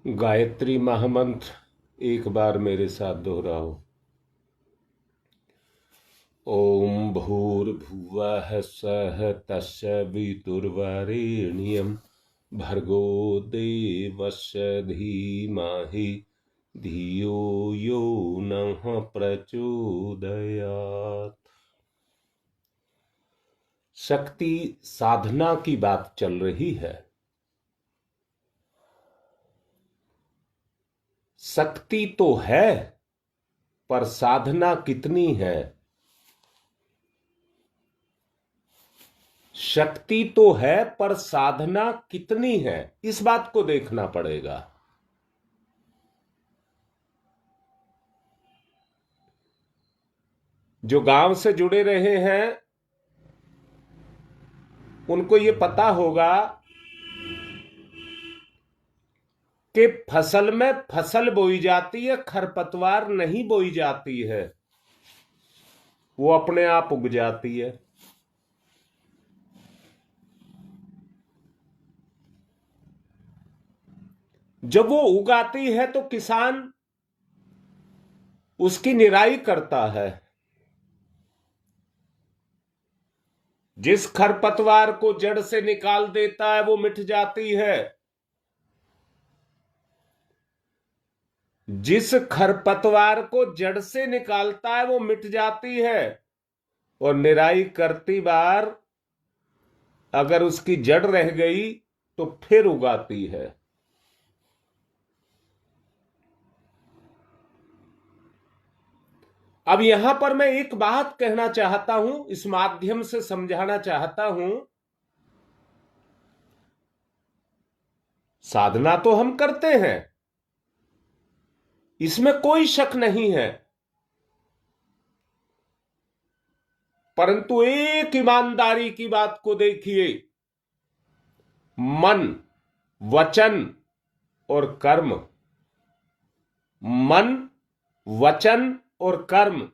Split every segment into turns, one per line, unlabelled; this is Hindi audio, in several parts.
गायत्री महामंत्र एक बार मेरे साथ दोहराओ। ओम भूर्भुवः स्वः तस्य वितुर्वरेण्यं भर्गो देवस्य धीमहि धियो यो नः प्रचोदयात्। शक्ति साधना की बात चल रही है। शक्ति तो है, पर साधना कितनी है? शक्ति तो है, पर साधना कितनी है, इस बात को देखना पड़ेगा। जो गांव से जुड़े रहे हैं उनको ये पता होगा कि फसल में फसल बोई जाती है, खरपतवार नहीं बोई जाती है, वो अपने आप उग जाती है। जब वो उगाती है तो किसान उसकी निराई करता है। जिस खरपतवार को जड़ से निकाल देता है वो मिट जाती है। जिस खरपतवार को जड़ से निकालता है वो मिट जाती है, और निराई करती बार अगर उसकी जड़ रह गई तो फिर उगाती है। अब यहां पर मैं एक बात कहना चाहता हूं, इस माध्यम से समझाना चाहता हूं। साधना तो हम करते हैं, इसमें कोई शक नहीं है, परंतु एक ईमानदारी की बात को देखिए। मन, वचन और कर्म, मन, वचन और कर्म,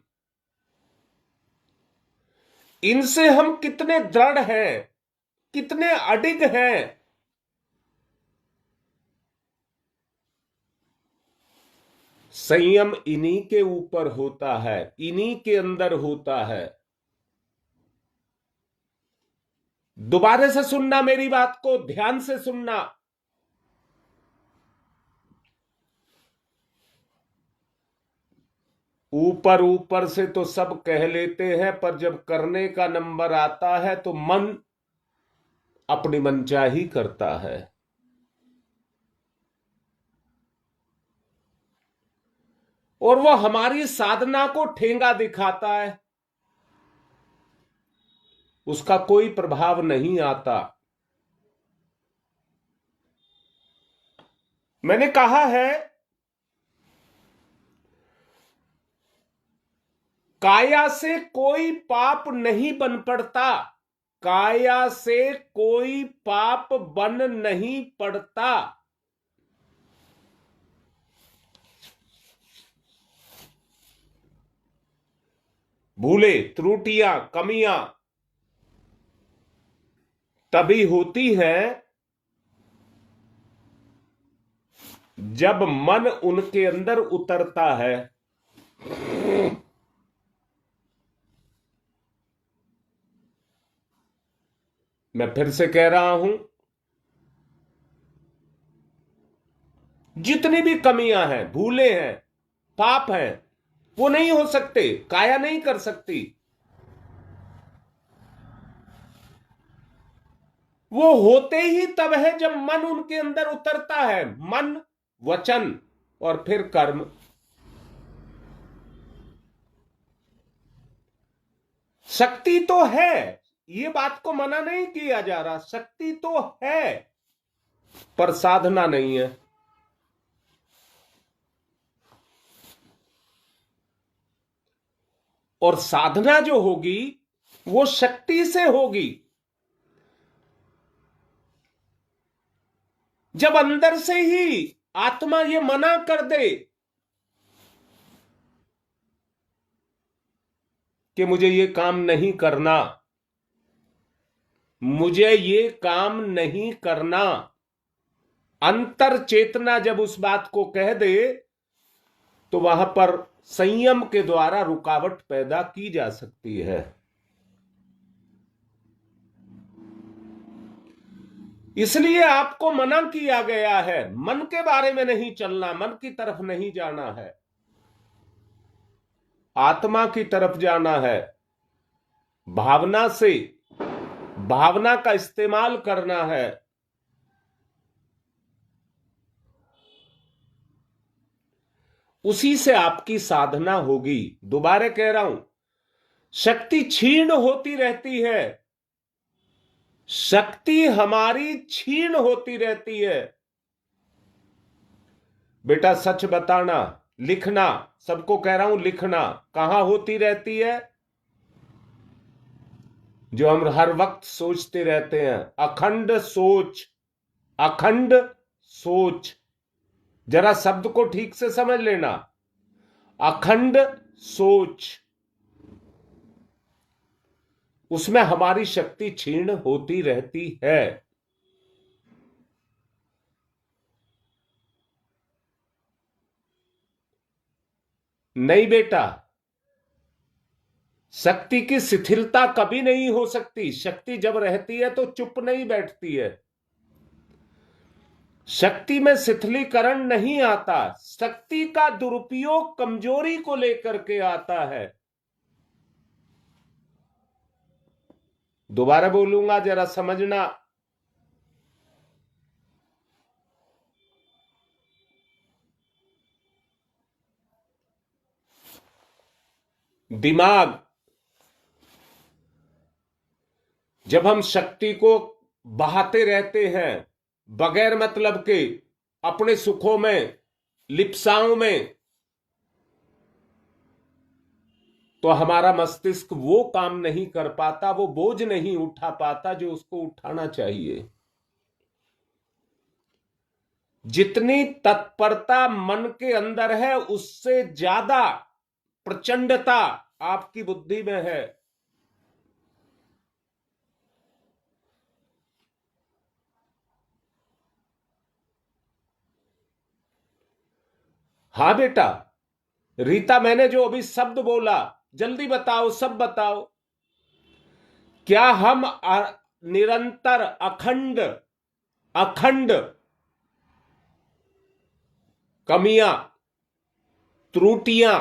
इनसे हम कितने दृढ़ हैं, कितने अडिग हैं। संयम इन्हीं के ऊपर होता है, इन्हीं के अंदर होता है। दोबारा से सुनना, मेरी बात को ध्यान से सुनना। ऊपर ऊपर से तो सब कह लेते हैं, पर जब करने का नंबर आता है तो मन अपनी मनचाही करता है। और वो हमारी साधना को ठेंगा दिखाता है, उसका कोई प्रभाव नहीं आता। मैंने कहा है, काया से कोई पाप नहीं बन पड़ता, काया से कोई पाप बन नहीं पड़ता। भूले, त्रुटियां, कमियां तभी होती हैं जब मन उनके अंदर उतरता है। मैं फिर से कह रहा हूं, जितनी भी कमियां हैं, भूले हैं, पाप हैं, वो नहीं हो सकते, काया नहीं कर सकती। वो होते ही तब है जब मन उनके अंदर उतरता है। मन, वचन और फिर कर्म। शक्ति तो है, ये बात को मना नहीं किया जा रहा, शक्ति तो है, पर साधना नहीं है। और साधना जो होगी वो शक्ति से होगी। जब अंदर से ही आत्मा ये मना कर दे कि मुझे ये काम नहीं करना, मुझे ये काम नहीं करना, अंतर चेतना जब उस बात को कह दे तो वहां पर संयम के द्वारा रुकावट पैदा की जा सकती है। इसलिए आपको मना किया गया है, मन के बारे में नहीं चलना, मन की तरफ नहीं जाना है, आत्मा की तरफ जाना है, भावना से, भावना का इस्तेमाल करना है। उसी से आपकी साधना होगी। दोबारा कह रहा हूं, शक्ति क्षीण होती रहती है, शक्ति हमारी क्षीण होती रहती है। बेटा सच बताना, लिखना, सबको कह रहा हूं लिखना, कहां होती रहती है? जो हम हर वक्त सोचते रहते हैं, अखंड सोच, अखंड सोच। जरा शब्द को ठीक से समझ लेना, अखंड सोच, उसमें हमारी शक्ति क्षीण होती रहती है। नहीं बेटा, शक्ति की शिथिलता कभी नहीं हो सकती। शक्ति जब रहती है तो चुप नहीं बैठती है। शक्ति में शिथिलीकरण नहीं आता, शक्ति का दुरुपयोग कमजोरी को लेकर के आता है। दोबारा बोलूंगा, जरा समझना। दिमाग, जब हम शक्ति को बहाते रहते हैं बगैर मतलब के, अपने सुखों में, लिप्साओं में, तो हमारा मस्तिष्क वो काम नहीं कर पाता, वो बोझ नहीं उठा पाता जो उसको उठाना चाहिए। जितनी तत्परता मन के अंदर है उससे ज्यादा प्रचंडता आपकी बुद्धि में है। हां बेटा, रीता, मैंने जो अभी शब्द बोला, जल्दी बताओ, सब बताओ। क्या हम निरंतर अखंड अखंड कमियां, त्रुटियां,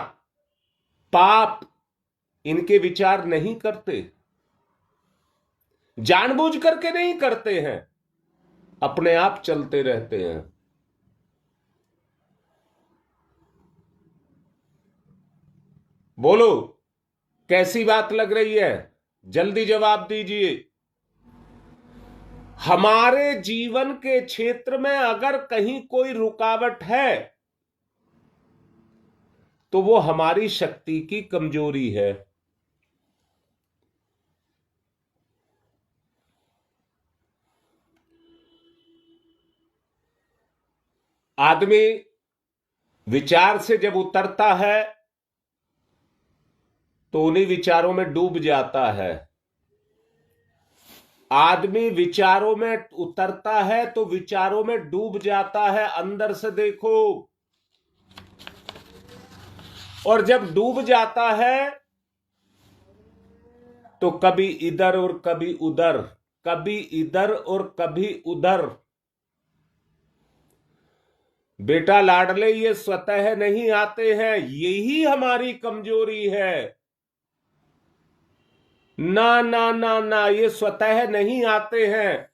पाप, इनके विचार नहीं करते? जानबूझ करके नहीं करते हैं, अपने आप चलते रहते हैं। बोलो, कैसी बात लग रही है? जल्दी जवाब दीजिए। हमारे जीवन के क्षेत्र में अगर कहीं कोई रुकावट है तो वो हमारी शक्ति की कमजोरी है। आदमी विचार से जब उतरता है तो उन्हीं विचारों में डूब जाता है। आदमी विचारों में उतरता है तो विचारों में डूब जाता है। अंदर से देखो, और जब डूब जाता है तो कभी इधर और कभी उधर, कभी इधर और कभी उधर। बेटा लाडले, ये स्वतः नहीं आते हैं, यही हमारी कमजोरी है। ना ना ना ना, ये स्वतः नहीं आते हैं।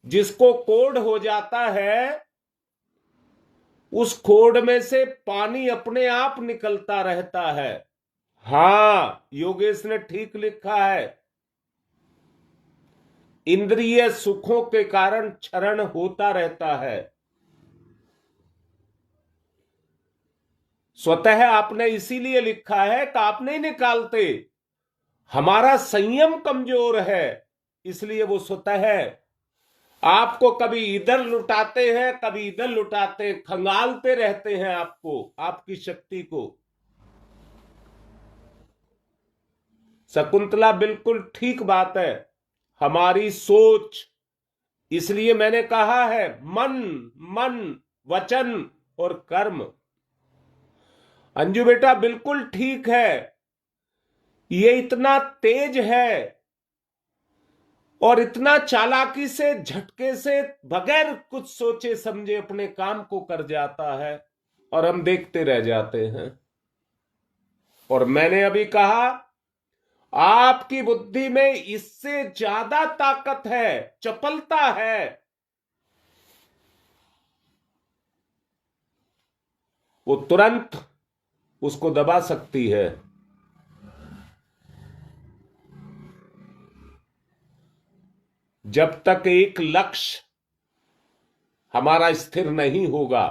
जिसको कोढ़ हो जाता है उस खोड़ में से पानी अपने आप निकलता रहता है। हां, योगेश ने ठीक लिखा है। इंद्रिय सुखों के कारण क्षरण होता रहता है। स्वतः आपने इसीलिए लिखा है कि आप नहीं निकालते। हमारा संयम कमजोर है, इसलिए वो स्वतः आपको कभी इधर लुटाते हैं, कभी इधर लुटाते हैं, खंगालते रहते हैं आपको, आपकी शक्ति को। शकुंतला, बिल्कुल ठीक बात है। हमारी सोच, इसलिए मैंने कहा है मन, मन, वचन और कर्म। अंजू बेटा बिल्कुल ठीक है, ये इतना तेज है और इतना चालाकी से, झटके से, बगैर कुछ सोचे समझे अपने काम को कर जाता है और हम देखते रह जाते हैं। और मैंने अभी कहा आपकी बुद्धि में इससे ज्यादा ताकत है, चपलता है। वो तुरंत उसको दबा सकती है। जब तक एक लक्ष्य हमारा स्थिर नहीं होगा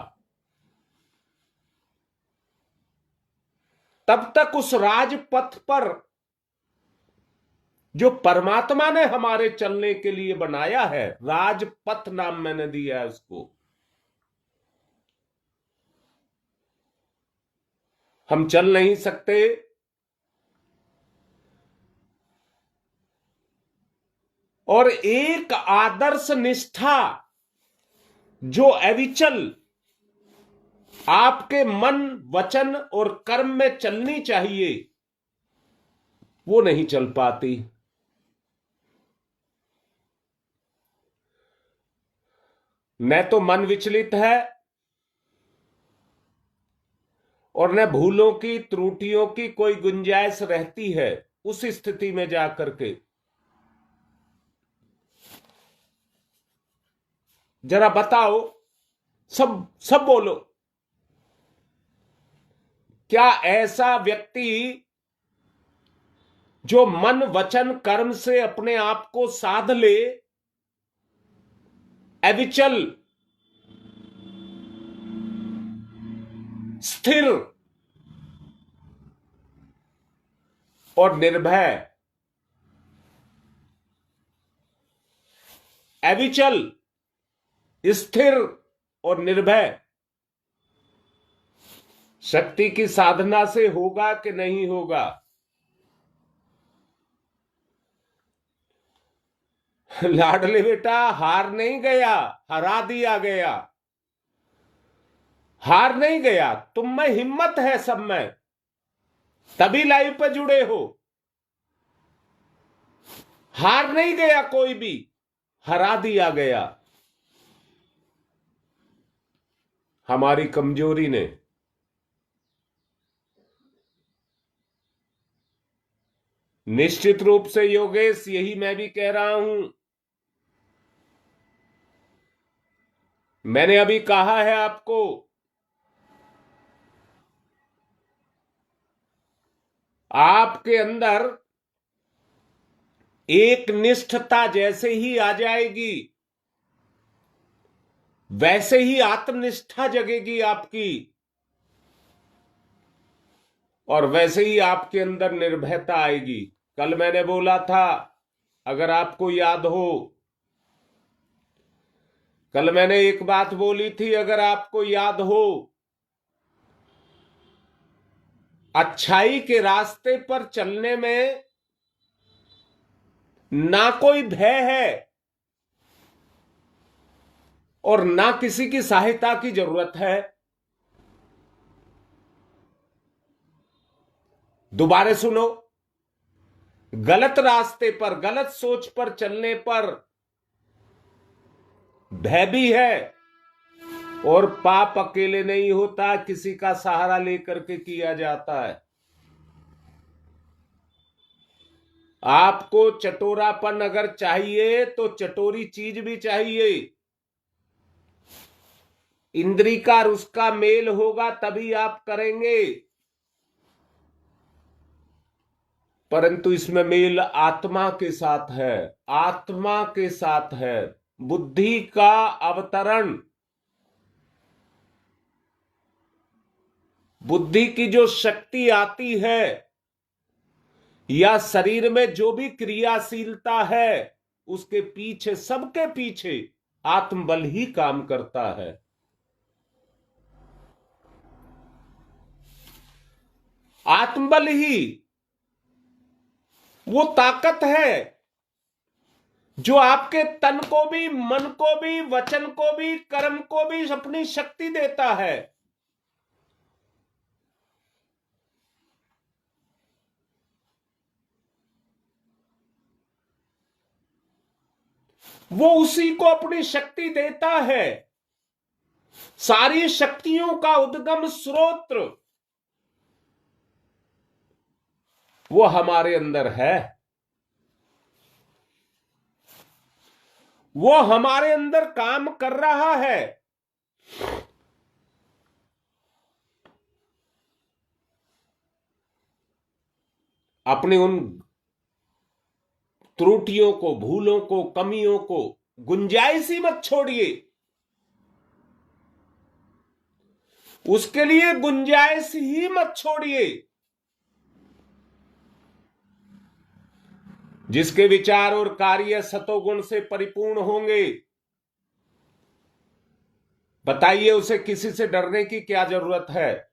तब तक उस राजपथ पर जो परमात्मा ने हमारे चलने के लिए बनाया है, राजपथ नाम मैंने दिया है उसको, हम चल नहीं सकते। और एक आदर्श निष्ठा जो अविचल आपके मन, वचन और कर्म में चलनी चाहिए, वो नहीं चल पाती। न तो मन विचलित है और न भूलों की, त्रुटियों की कोई गुंजाइश रहती है। उस स्थिति में जाकर के जरा बताओ, सब सब बोलो, क्या ऐसा व्यक्ति जो मन, वचन, कर्म से अपने आप को साध ले, अविचल, स्थिर और निर्भय, अविचल, स्थिर और निर्भय, शक्ति की साधना से होगा कि नहीं होगा? लाडले बेटा हार नहीं गया, हरा दिया गया। हार नहीं गया, तुम में हिम्मत है, सब में, तभी लाइव पे जुड़े हो। हार नहीं गया कोई भी, हरा दिया गया हमारी कमजोरी ने। निश्चित रूप से योगेश, यही मैं भी कह रहा हूं। मैंने अभी कहा है आपको, आपके अंदर एक निष्ठता जैसे ही आ जाएगी वैसे ही आत्मनिष्ठा जगेगी आपकी, और वैसे ही आपके अंदर निर्भयता आएगी। कल मैंने बोला था, अगर आपको याद हो, कल मैंने एक बात बोली थी, अगर आपको याद हो, अच्छाई के रास्ते पर चलने में ना कोई भय है और ना किसी की सहायता की जरूरत है। दोबारा सुनो, गलत रास्ते पर, गलत सोच पर चलने पर भय भी है, और पाप अकेले नहीं होता, किसी का सहारा लेकर के किया जाता है। आपको चटोरापन अगर चाहिए तो चटोरी चीज भी चाहिए। इंद्री का उसका मेल होगा तभी आप करेंगे, परंतु इसमें मेल आत्मा के साथ है, आत्मा के साथ है। बुद्धि का अवतरण, बुद्धि की जो शक्ति आती है या शरीर में जो भी क्रियाशीलता है, उसके पीछे, सबके पीछे आत्मबल ही काम करता है। आत्मबल ही वो ताकत है जो आपके तन को भी, मन को भी, वचन को भी, कर्म को भी अपनी शक्ति देता है। वो उसी को अपनी शक्ति देता है। सारी शक्तियों का उद्गम स्रोत वो हमारे अंदर है। वो हमारे अंदर काम कर रहा है। अपने उन त्रुटियों को, भूलों को, कमियों को गुंजाइश ही मत छोड़िए। उसके लिए गुंजाइश ही मत छोड़िए। जिसके विचार और कार्य सतोगुण से परिपूर्ण होंगे, बताइए उसे किसी से डरने की क्या जरूरत है?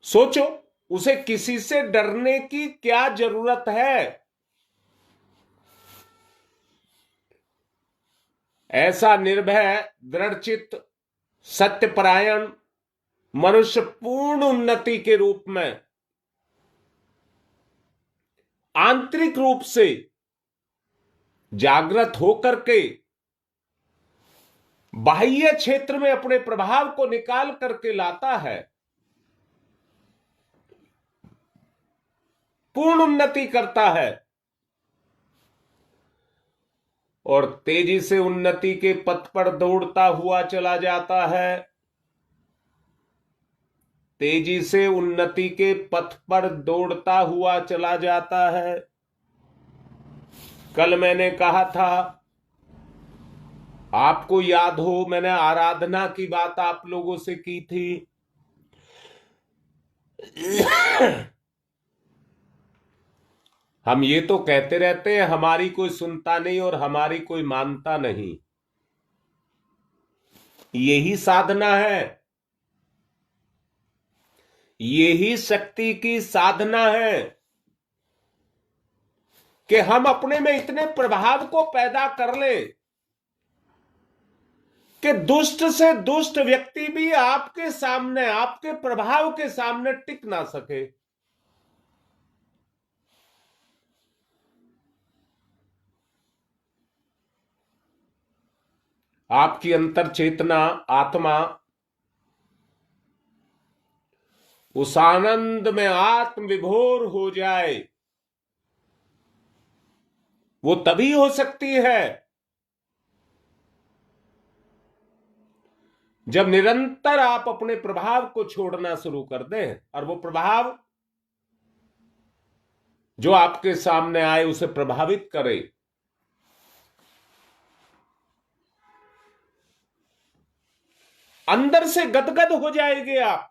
सोचो, उसे किसी से डरने की क्या जरूरत है? ऐसा निर्भय, दृढ़चित्त, सत्यपरायण मनुष्य पूर्ण उन्नति के रूप में आंतरिक रूप से जागृत होकर के बाह्य क्षेत्र में अपने प्रभाव को निकाल करके लाता है, पूर्ण उन्नति करता है और तेजी से उन्नति के पथ पर दौड़ता हुआ चला जाता है। तेजी से उन्नति के पथ पर दौड़ता हुआ चला जाता है। कल मैंने कहा था, आपको याद हो, मैंने आराधना की बात आप लोगों से की थी। हम ये तो कहते रहते हैं हमारी कोई सुनता नहीं और हमारी कोई मानता नहीं। यही साधना है, यही शक्ति की साधना है कि हम अपने में इतने प्रभाव को पैदा कर लें कि दुष्ट से दुष्ट व्यक्ति भी आपके सामने, आपके प्रभाव के सामने टिक ना सके। आपकी अंतर चेतना, आत्मा उस आनंद में आत्म विभोर हो जाए, वो तभी हो सकती है जब निरंतर आप अपने प्रभाव को छोड़ना शुरू कर दें और वो प्रभाव जो आपके सामने आए उसे प्रभावित करे। अंदर से गदगद हो जाएंगे आप।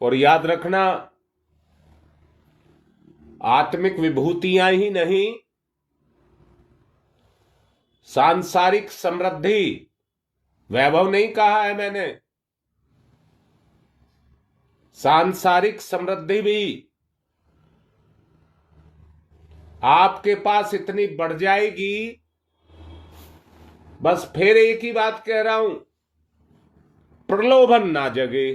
और याद रखना, आत्मिक विभूतियां ही नहीं, सांसारिक समृद्धि, वैभव नहीं कहा है मैंने, सांसारिक समृद्धि भी आपके पास इतनी बढ़ जाएगी। बस फिर एक ही बात कह रहा हूं, प्रलोभन ना जगे।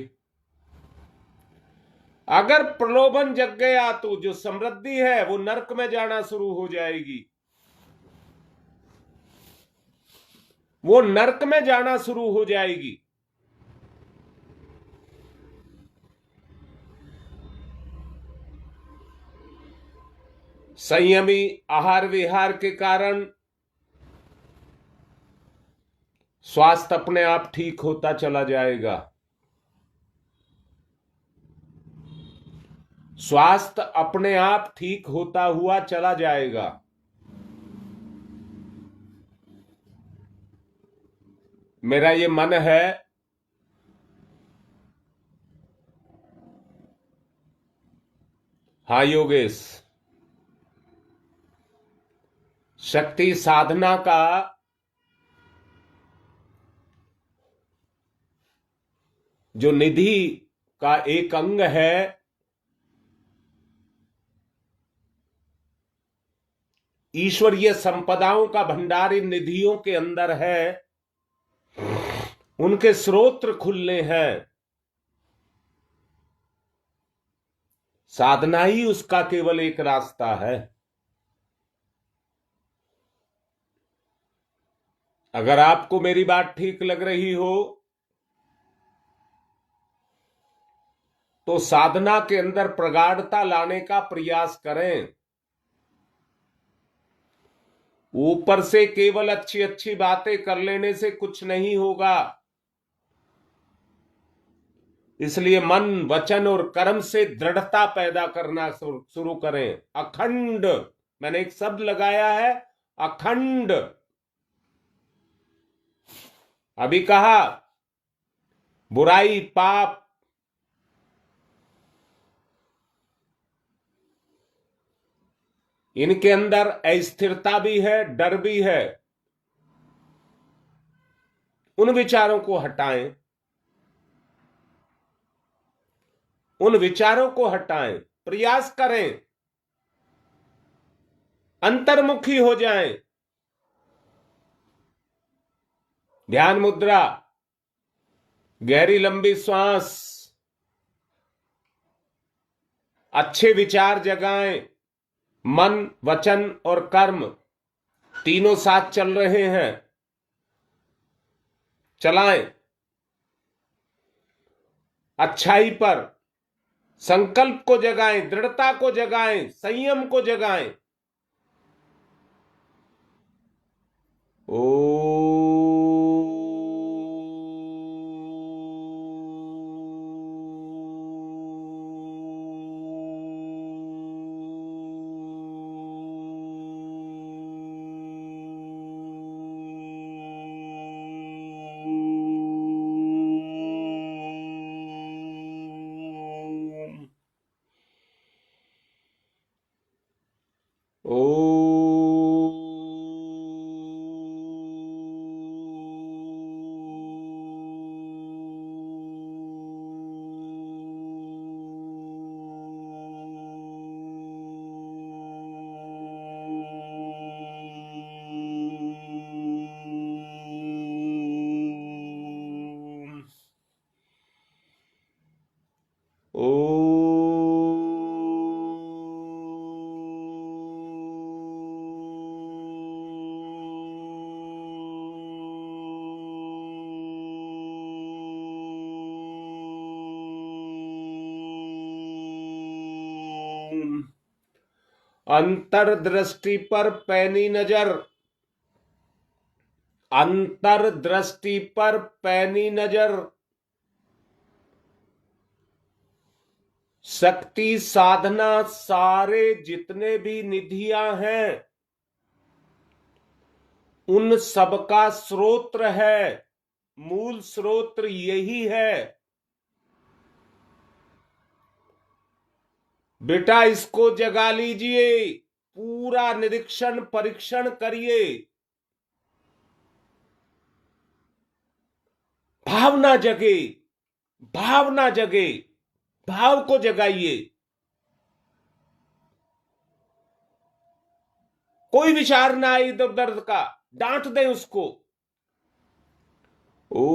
अगर प्रलोभन जग गया तो जो समृद्धि है वो नरक में जाना शुरू हो जाएगी, वो नरक में जाना शुरू हो जाएगी। संयमी आहार विहार के कारण स्वास्थ्य अपने आप ठीक होता चला जाएगा। स्वास्थ्य अपने आप ठीक होता हुआ चला जाएगा। मेरा ये मन है हाँ योगेश, शक्ति साधना का जो निधि का एक अंग है। ईश्वरीय संपदाओं का भंडार इन निधियों के अंदर है। उनके स्रोत खुलने हैं। साधना ही उसका केवल एक रास्ता है। अगर आपको मेरी बात ठीक लग रही हो तो साधना के अंदर प्रगाढ़ता लाने का प्रयास करें। ऊपर से केवल अच्छी अच्छी बातें कर लेने से कुछ नहीं होगा। इसलिए मन, वचन और कर्म से दृढ़ता पैदा करना शुरू करें। अखंड, मैंने एक शब्द लगाया है, अखंड। अभी कहा बुराई, पाप, इनके अंदर अस्थिरता भी है, डर भी है। उन विचारों को हटाएं, उन विचारों को हटाएं, प्रयास करें, अंतर्मुखी हो जाएं। ध्यान मुद्रा, गहरी लंबी श्वास, अच्छे विचार जगाएं। मन, वचन और कर्म तीनों साथ चल रहे हैं, चलाएं। अच्छाई पर संकल्प को जगाएं, दृढ़ता को जगाएं, संयम को जगाएं। ओ अंतर्दृष्टि पर पैनी नजर, अंतर्दृष्टि पर पैनी नजर। शक्ति साधना सारे जितने भी निधियां हैं उन सबका स्रोत है, मूल स्रोत यही है। बेटा इसको जगा लीजिए, पूरा निरीक्षण परीक्षण करिए। भावना जगे, भावना जगे, भाव को जगाइए। कोई विचार ना आए इधर दर्द का, डांट दें उसको। ओ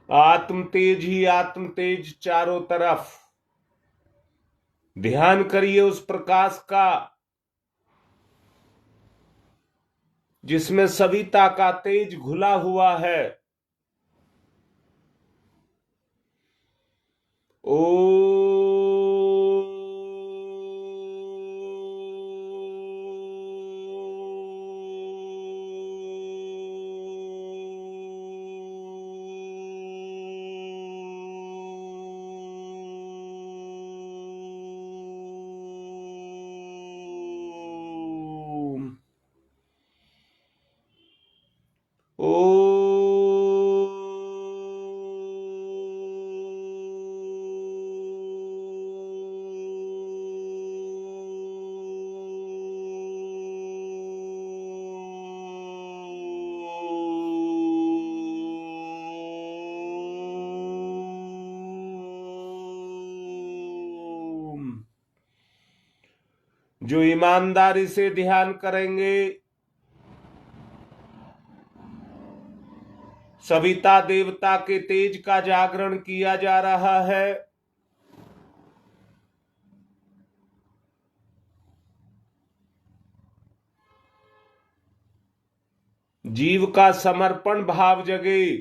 आत्म तेज ही आत्म तेज चारों तरफ। ध्यान करिए उस प्रकाश का जिसमें सविता का तेज घुला हुआ है। ओ जो ईमानदारी से ध्यान करेंगे, सविता देवता के तेज का जागरण किया जा रहा है। जीव का समर्पण भाव जगे।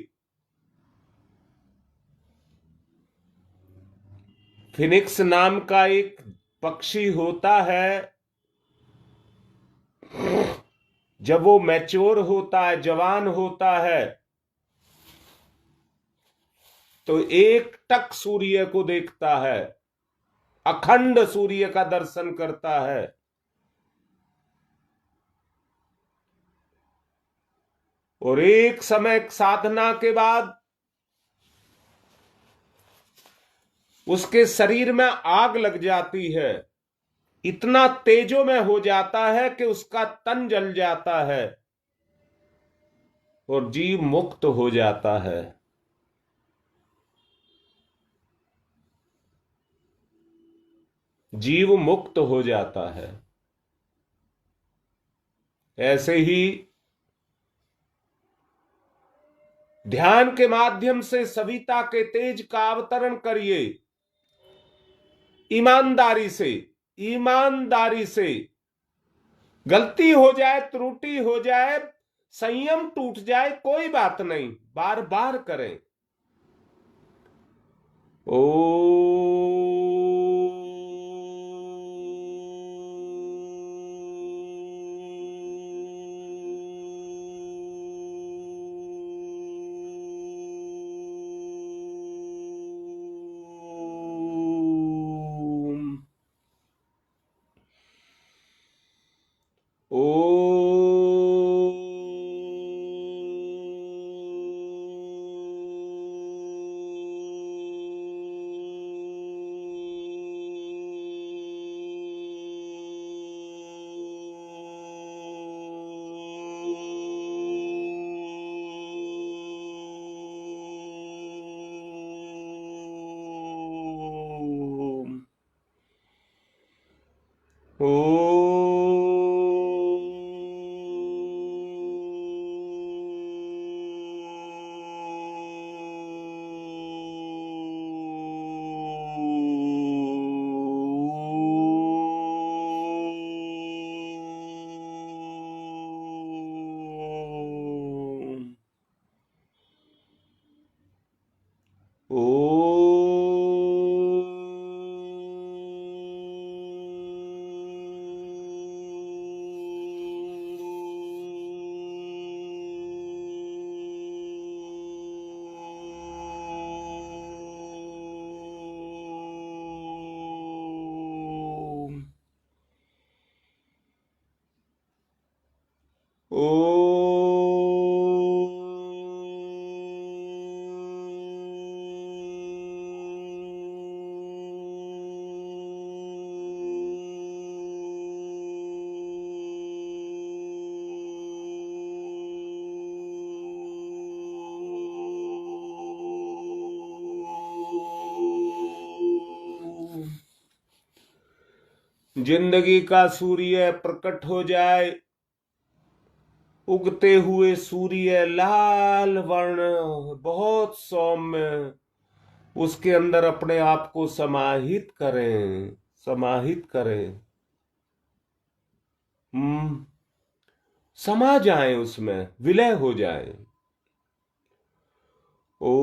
फिनिक्स नाम का एक पक्षी होता है, जब वो मैच्योर होता है, जवान होता है, तो एक टक सूर्य को देखता है, अखंड सूर्य का दर्शन करता है। और एक समय साधना के बाद उसके शरीर में आग लग जाती है, इतना तेजोमय हो जाता है कि उसका तन जल जाता है और जीव मुक्त हो जाता है। जीव मुक्त हो जाता है। ऐसे ही ध्यान के माध्यम से सविता के तेज का अवतरण करिए। ईमानदारी से, ईमानदारी से। गलती हो जाए, त्रुटि हो जाए, संयम टूट जाए, कोई बात नहीं, बार बार करें। ओ जिंदगी का सूर्य प्रकट हो जाए, उगते हुए सूर्य लाल वर्ण, बहुत सौम्य, उसके अंदर अपने आप को समाहित करें, समाहित करें। समा जाएं, उसमें विलय हो जाएं। ओ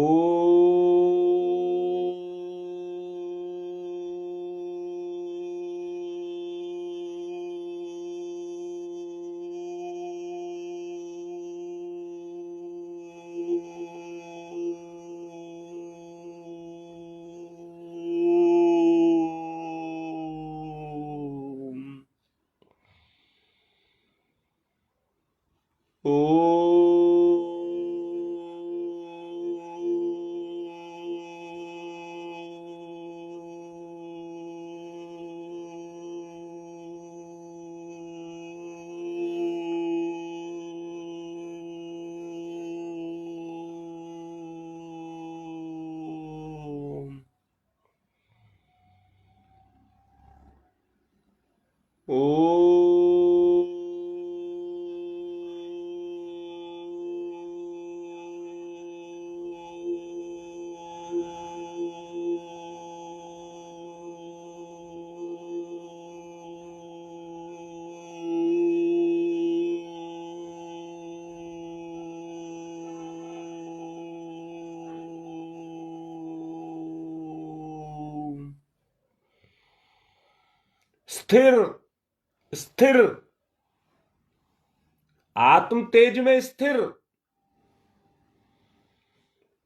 स्थिर, स्थिर, आत्म तेज में स्थिर।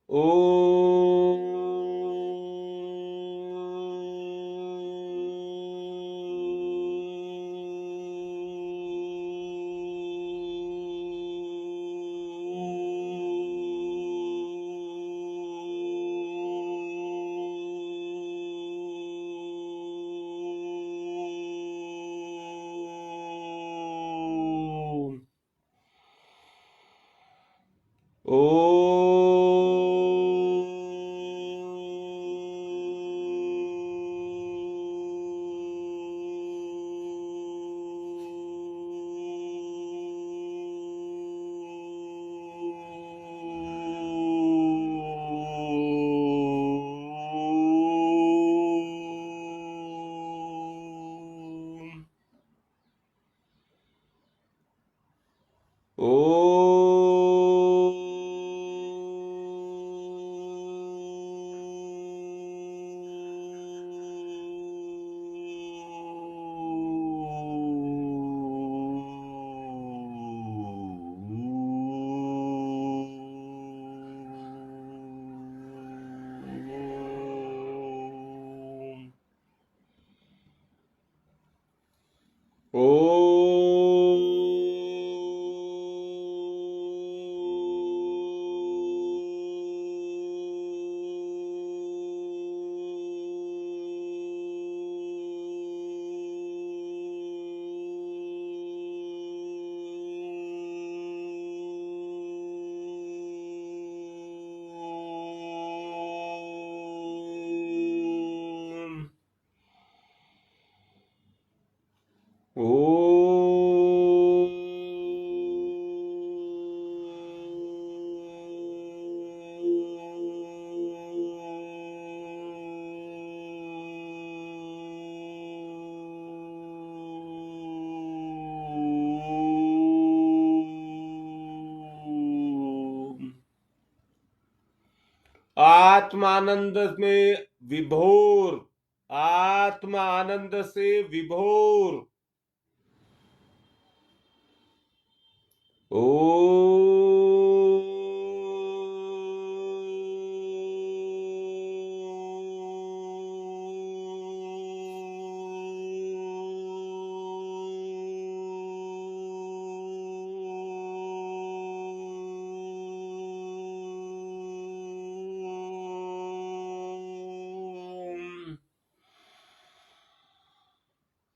ओ ओ ओ आत्मानंद में विभोर, आत्मा आनंद से विभोर। ओ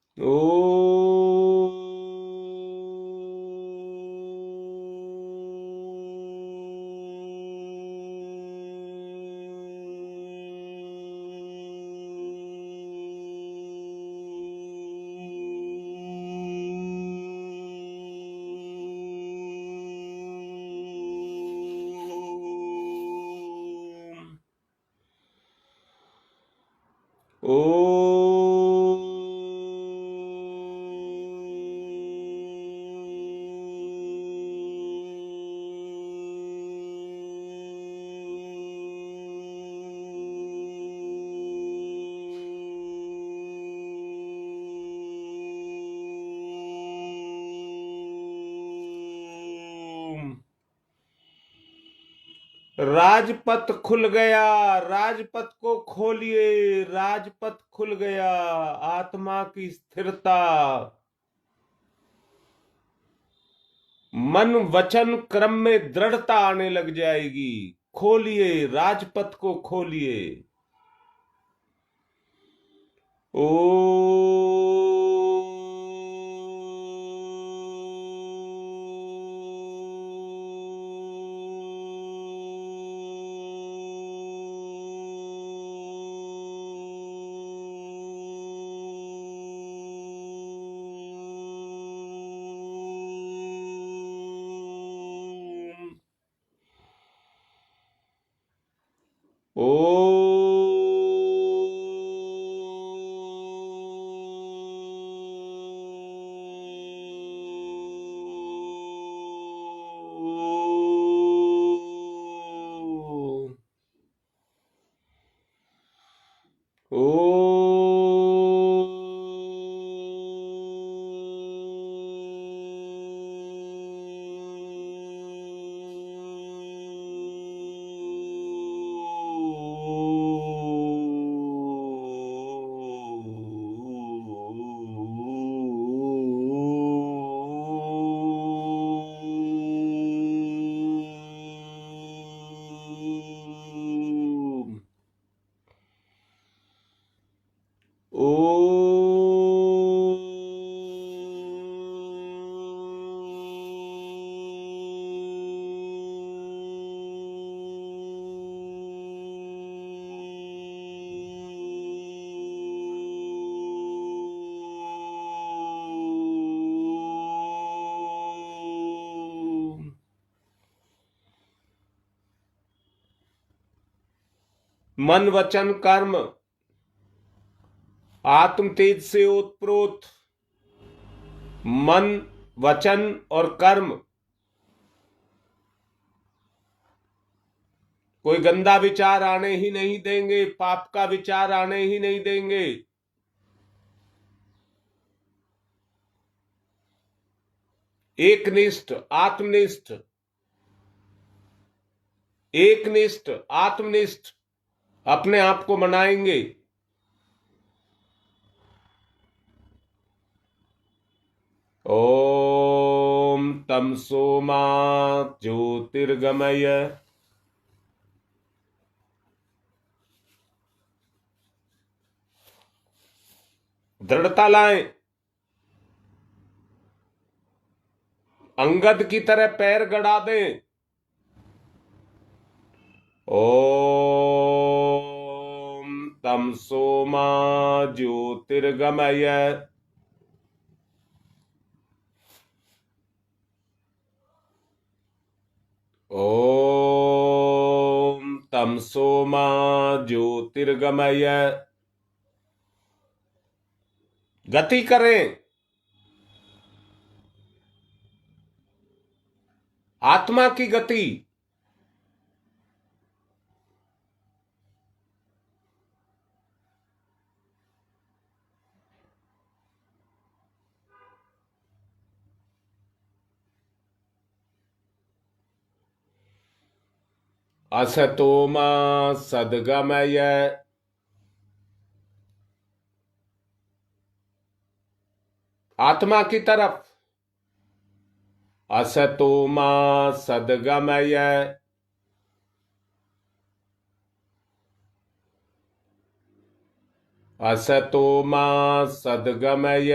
ओ राजपथ खुल गया, राजपथ को खोलिए, राजपथ खुल गया। आत्मा की स्थिरता, मन वचन क्रम में दृढ़ता आने लग जाएगी। खोलिए, राजपथ को खोलिए। ओ ओ मन वचन कर्म आत्म तेज से ओतप्रोत मन वचन और कर्म कोई गंदा विचार आने ही नहीं देंगे, पाप का विचार आने ही नहीं देंगे। एकनिष्ठ आत्मनिष्ठ, एकनिष्ठ आत्मनिष्ठ अपने आप को बनाएंगे। ओम तमसो मा ज्योतिर्गमय। दृढ़ता लाएं, अंगद की तरह पैर गड़ा दें। ओम तमसो मा ज्योतिर्गमय। ओम तमसो मा ज्योतिर्गमय। गति करें, आत्मा की गति। असतो मा सद्गमय। आत्मा की तरफ। असतो मा सद्गमय। असतो मा सद्गमय।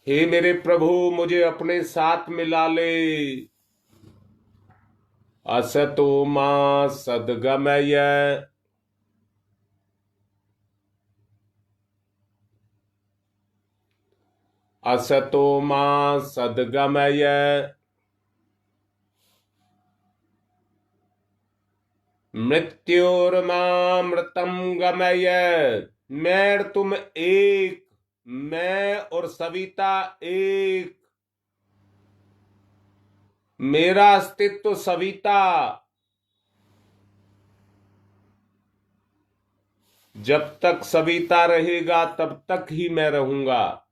हे मेरे प्रभु, मुझे अपने साथ मिला ले। असतो मा सद्गमय। असतो मा सद्गमय। मृत्योर्मामृतम गमय। मैं और तुम एक, मैं और सविता एक, मेरा अस्तित्व सविता। जब तक सविता रहेगा तब तक ही मैं रहूंगा।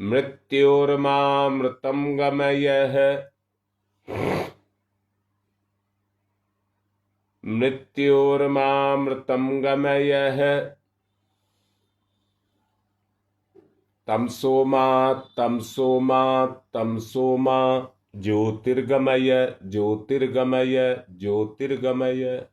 मृत्योर्मामृतम गमय। मृत्योर्मामृतम गमय। तमसो मा तमसो मा तमसो मा ज्योतिर्गमय ज्योतिर्गमय ज्योतिर्गमय।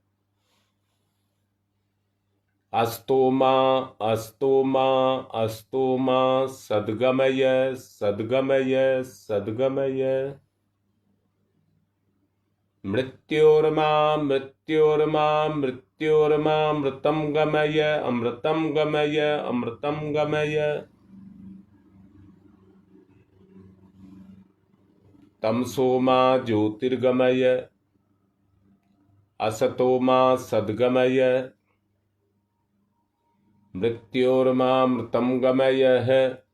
अस्तो मा अस्तो मा अस्तो मा सद्गमय सद्गमय सद्गमय। मृत्योर्मा मृत्योर्मा मृत्योर्मा अमृतम गमय अमृतम गमय अमृतम गमय। तमसो मा ज्योतिर्गमय। असतो मा सद्गमय। मृत्योर्मामृतम गमय है।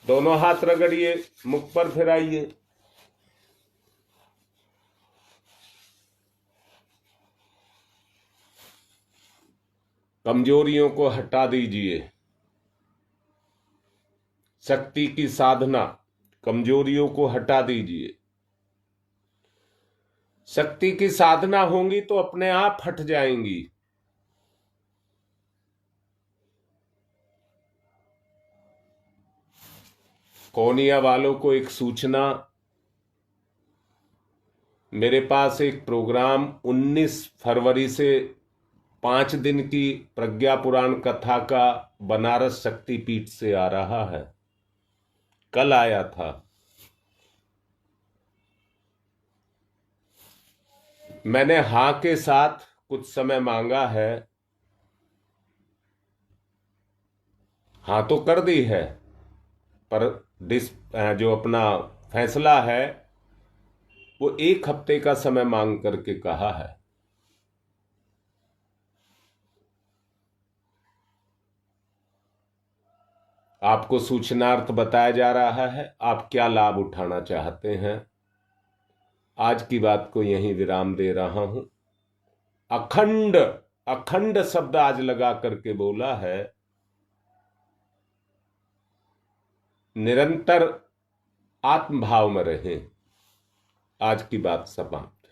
दोनों हाथ रगड़िए, मुख पर फिराइए। कमजोरियों को हटा दीजिए। शक्ति की साधना, कमजोरियों को हटा दीजिए। शक्ति की साधना होंगी तो अपने आप हट जाएंगी। कोनिया वालों को एक सूचना, मेरे पास एक प्रोग्राम 19 फरवरी से 5 दिन की प्रज्ञा पुराण कथा का बनारस शक्तिपीठ से आ रहा है। कल आया था। मैंने हां के साथ कुछ समय मांगा है, हां तो कर दी है, पर जो अपना फैसला है वो 1 हफ्ते का समय मांग करके कहा है। आपको सूचनार्थ बताया जा रहा है, आप क्या लाभ उठाना चाहते हैं। आज की बात को यहीं विराम दे रहा हूं। अखंड अखंड शब्द आज लगा करके बोला है, निरंतर आत्मभाव में रहें। आज की बात समाप्त।